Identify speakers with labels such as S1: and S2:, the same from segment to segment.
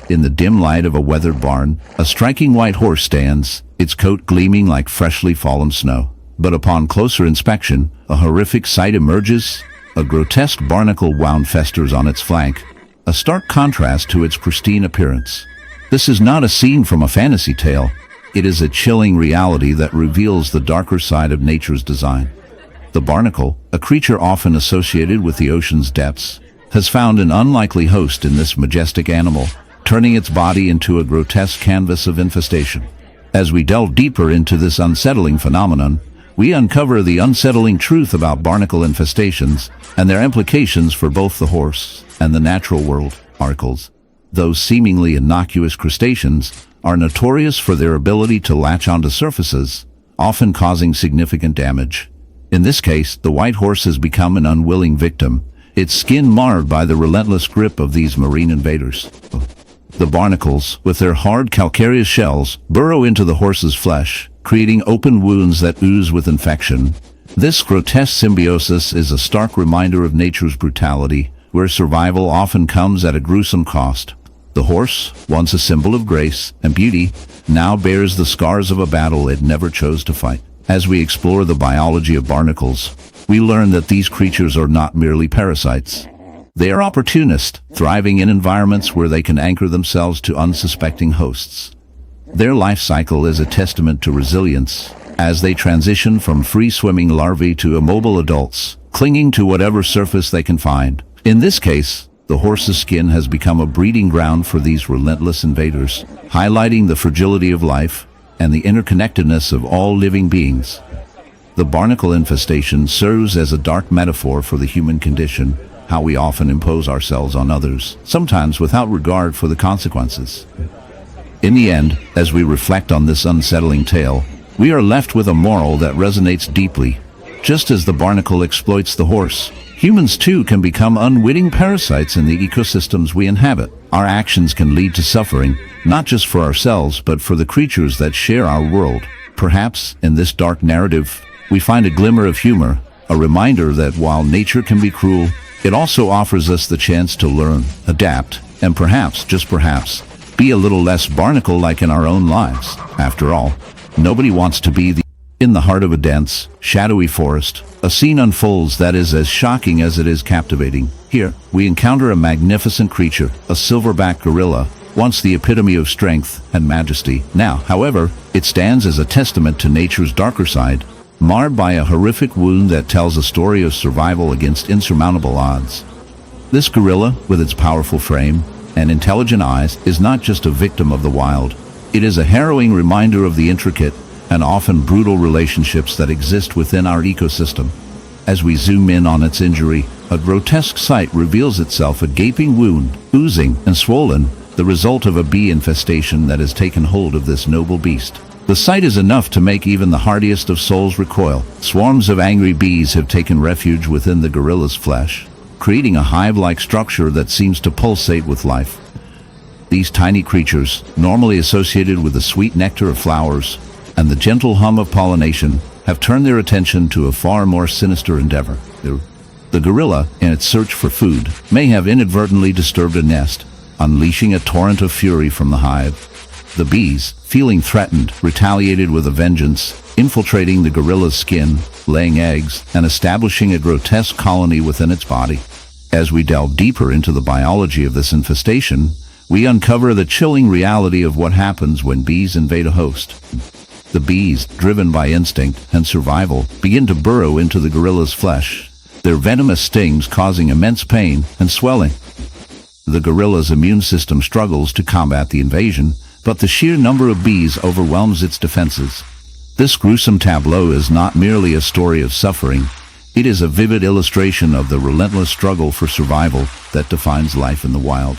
S1: In the dim light of a weathered barn, a striking white horse stands, its coat gleaming like freshly fallen snow. But upon closer inspection, a horrific sight emerges. A grotesque barnacle wound festers on its flank, a stark contrast to its pristine appearance. This is not a scene from a fantasy tale. It is a chilling reality that reveals the darker side of nature's design. The barnacle, a creature often associated with the ocean's depths, has found an unlikely host in this majestic animal, turning its body into a grotesque canvas of infestation. As we delve deeper into this unsettling phenomenon, we uncover the unsettling truth about barnacle infestations and their implications for both the horse and the natural world. Barnacles, those seemingly innocuous crustaceans, are notorious for their ability to latch onto surfaces, often causing significant damage. In this case, the white horse has become an unwilling victim, its skin marred by the relentless grip of these marine invaders. The barnacles, with their hard calcareous shells, burrow into the horse's flesh, creating open wounds that ooze with infection. This grotesque symbiosis is a stark reminder of nature's brutality, where survival often comes at a gruesome cost. The horse, once a symbol of grace and beauty, now bears the scars of a battle it never chose to fight. As we explore the biology of barnacles, we learn that these creatures are not merely parasites. They are opportunists, thriving in environments where they can anchor themselves to unsuspecting hosts. Their life cycle is a testament to resilience, as they transition from free-swimming larvae to immobile adults, clinging to whatever surface they can find. In this case, the horse's skin has become a breeding ground for these relentless invaders, highlighting the fragility of life and the interconnectedness of all living beings. The barnacle infestation serves as a dark metaphor for the human condition, how we often impose ourselves on others, sometimes without regard for the consequences. In the end, as we reflect on this unsettling tale, we are left with a moral that resonates deeply. Just as the barnacle exploits the horse, humans too can become unwitting parasites in the ecosystems we inhabit. Our actions can lead to suffering, not just for ourselves, but for the creatures that share our world. Perhaps, in this dark narrative, we find a glimmer of humor, a reminder that while nature can be cruel, it also offers us the chance to learn, adapt, and perhaps, just perhaps, be a little less barnacle-like in our own lives. After all, nobody wants to be in the heart of a dense, shadowy forest. A scene unfolds that is as shocking as it is captivating. Here, we encounter a magnificent creature, a silverback gorilla, once the epitome of strength and majesty. Now, however, it stands as a testament to nature's darker side, marred by a horrific wound that tells a story of survival against insurmountable odds. This gorilla, with its powerful frame and intelligent eyes, is not just a victim of the wild. It is a harrowing reminder of the intricate and often brutal relationships that exist within our ecosystem. As we zoom in on its injury, a grotesque sight reveals itself, a gaping wound, oozing and swollen, the result of a bee infestation that has taken hold of this noble beast. The sight is enough to make even the hardiest of souls recoil. Swarms of angry bees have taken refuge within the gorilla's flesh, creating a hive-like structure that seems to pulsate with life. These tiny creatures, normally associated with the sweet nectar of flowers and the gentle hum of pollination, have turned their attention to a far more sinister endeavor. The gorilla, in its search for food, may have inadvertently disturbed a nest, unleashing a torrent of fury from the hive. The bees, feeling threatened, retaliated with a vengeance, infiltrating the gorilla's skin, laying eggs, and establishing a grotesque colony within its body. As we delve deeper into the biology of this infestation, we uncover the chilling reality of what happens when bees invade a host. The bees, driven by instinct and survival, begin to burrow into the gorilla's flesh, their venomous stings causing immense pain and swelling. The gorilla's immune system struggles to combat the invasion, but the sheer number of bees overwhelms its defenses. This gruesome tableau is not merely a story of suffering, it is a vivid illustration of the relentless struggle for survival that defines life in the wild.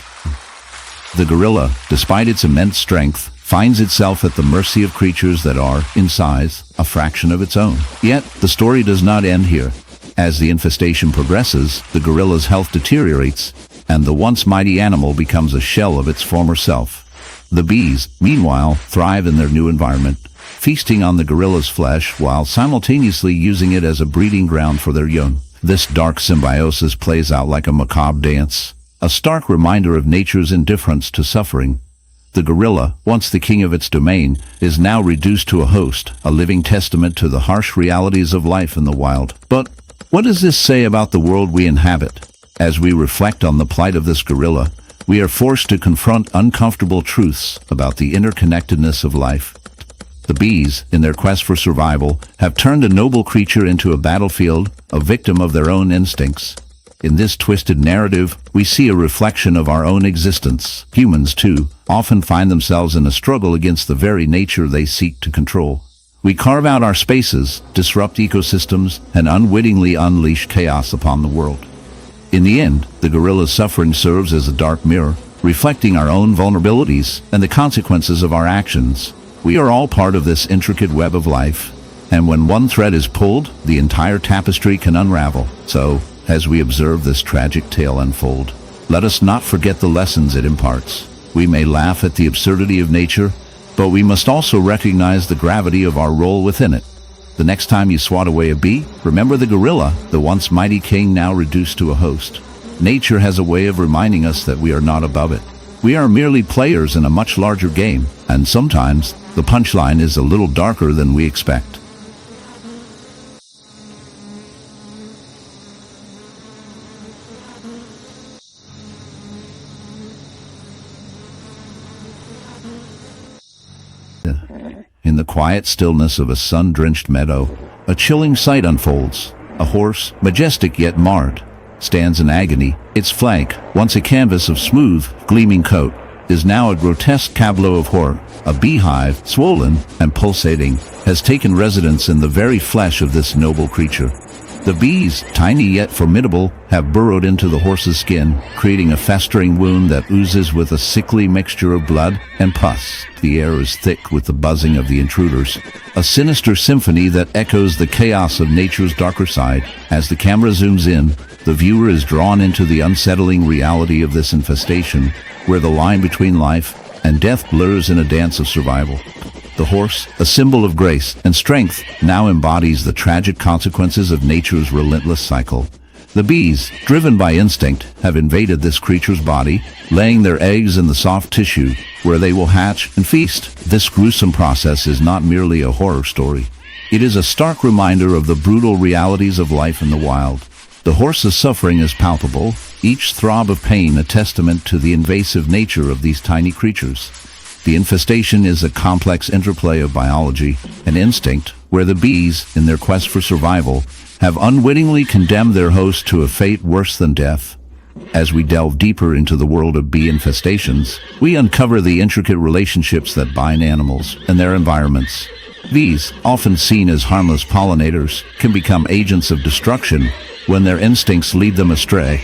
S1: The gorilla, despite its immense strength, finds itself at the mercy of creatures that are, in size, a fraction of its own. Yet, the story does not end here. As the infestation progresses, the gorilla's health deteriorates, and the once mighty animal becomes a shell of its former self. The bees, meanwhile, thrive in their new environment, feasting on the gorilla's flesh while simultaneously using it as a breeding ground for their young. This dark symbiosis plays out like a macabre dance, a stark reminder of nature's indifference to suffering. The gorilla, once the king of its domain, is now reduced to a host, a living testament to the harsh realities of life in the wild. But what does this say about the world we inhabit? As we reflect on the plight of this gorilla, we are forced to confront uncomfortable truths about the interconnectedness of life. The bees, in their quest for survival, have turned a noble creature into a battlefield, a victim of their own instincts. In this twisted narrative, we see a reflection of our own existence. Humans, too, often find themselves in a struggle against the very nature they seek to control. We carve out our spaces, disrupt ecosystems, and unwittingly unleash chaos upon the world. In the end, the gorilla's suffering serves as a dark mirror, reflecting our own vulnerabilities and the consequences of our actions. We are all part of this intricate web of life, and when one thread is pulled, the entire tapestry can unravel. So, as we observe this tragic tale unfold, let us not forget the lessons it imparts. We may laugh at the absurdity of nature, but we must also recognize the gravity of our role within it. The next time you swat away a bee, remember the gorilla, the once mighty king now reduced to a host. Nature has a way of reminding us that we are not above it. We are merely players in a much larger game, and sometimes the punchline is a little darker than we expect. In the quiet stillness of a sun-drenched meadow, a chilling sight unfolds. A horse, majestic yet marred, stands in agony. Its flank, once a canvas of smooth, gleaming coat, is now a grotesque tableau of horror. A beehive, swollen and pulsating, has taken residence in the very flesh of this noble creature. The bees, tiny yet formidable, have burrowed into the horse's skin, creating a festering wound that oozes with a sickly mixture of blood and pus. The air is thick with the buzzing of the intruders, a sinister symphony that echoes the chaos of nature's darker side. As the camera zooms in, the viewer is drawn into the unsettling reality of this infestation, where the line between life and death blurs in a dance of survival. The horse, a symbol of grace and strength, now embodies the tragic consequences of nature's relentless cycle. The bees, driven by instinct, have invaded this creature's body, laying their eggs in the soft tissue, where they will hatch and feast. This gruesome process is not merely a horror story. It is a stark reminder of the brutal realities of life in the wild. The horse's suffering is palpable, each throb of pain a testament to the invasive nature of these tiny creatures. The infestation is a complex interplay of biology and instinct, where the bees, in their quest for survival, have unwittingly condemned their host to a fate worse than death. As we delve deeper into the world of bee infestations, we uncover the intricate relationships that bind animals and their environments. Bees, often seen as harmless pollinators, can become agents of destruction when their instincts lead them astray.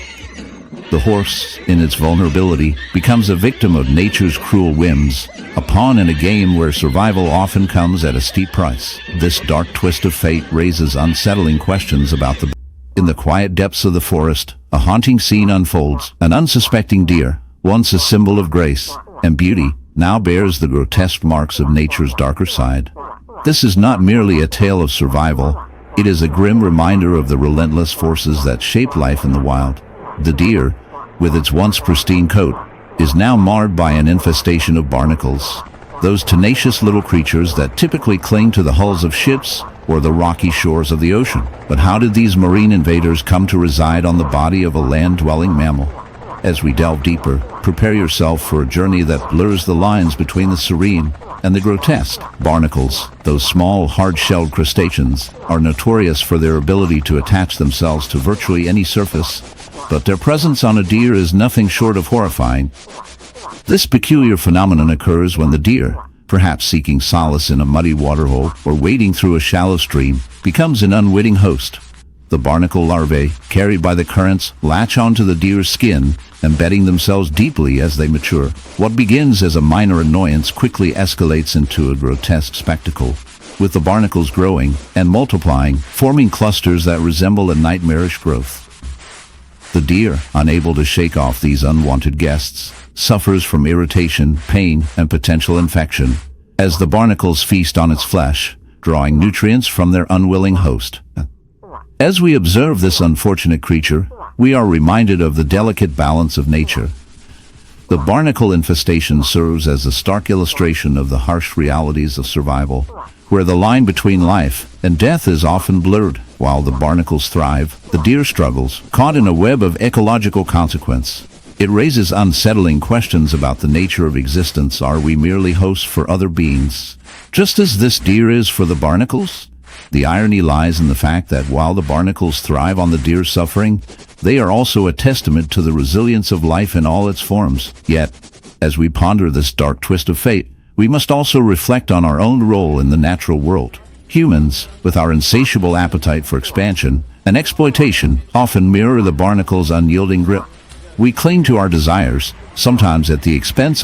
S1: The horse, in its vulnerability, becomes a victim of nature's cruel whims, a pawn in a game where survival often comes at a steep price. This dark twist of fate raises unsettling questions about the... In the quiet depths of the forest, a haunting scene unfolds. An unsuspecting deer, once a symbol of grace and beauty, now bears the grotesque marks of nature's darker side. This is not merely a tale of survival, it is a grim reminder of the relentless forces that shape life in the wild. The deer, with its once pristine coat, is now marred by an infestation of barnacles, those tenacious little creatures that typically cling to the hulls of ships or the rocky shores of the ocean. But how did these marine invaders come to reside on the body of a land-dwelling mammal? As we delve deeper, prepare yourself for a journey that blurs the lines between the serene and the grotesque. Barnacles, those small, hard-shelled crustaceans, are notorious for their ability to attach themselves to virtually any surface, but their presence on a deer is nothing short of horrifying. This peculiar phenomenon occurs when the deer, perhaps seeking solace in a muddy waterhole or wading through a shallow stream, becomes an unwitting host. The barnacle larvae, carried by the currents, latch onto the deer's skin, embedding themselves deeply as they mature. What begins as a minor annoyance quickly escalates into a grotesque spectacle, with the barnacles growing and multiplying, forming clusters that resemble a nightmarish growth. The deer, unable to shake off these unwanted guests, suffers from irritation, pain, and potential infection, as the barnacles feast on its flesh, drawing nutrients from their unwilling host. As we observe this unfortunate creature, we are reminded of the delicate balance of nature. The barnacle infestation serves as a stark illustration of the harsh realities of survival, where the line between life and death is often blurred. While the barnacles thrive, the deer struggles, caught in a web of ecological consequence. It raises unsettling questions about the nature of existence. Are we merely hosts for other beings, just as this deer is for the barnacles? The irony lies in the fact that while the barnacles thrive on the deer's suffering, they are also a testament to the resilience of life in all its forms. Yet, as we ponder this dark twist of fate, we must also reflect on our own role in the natural world. Humans, with our insatiable appetite for expansion and exploitation, often mirror the barnacle's unyielding grip. We cling to our desires, sometimes at the expense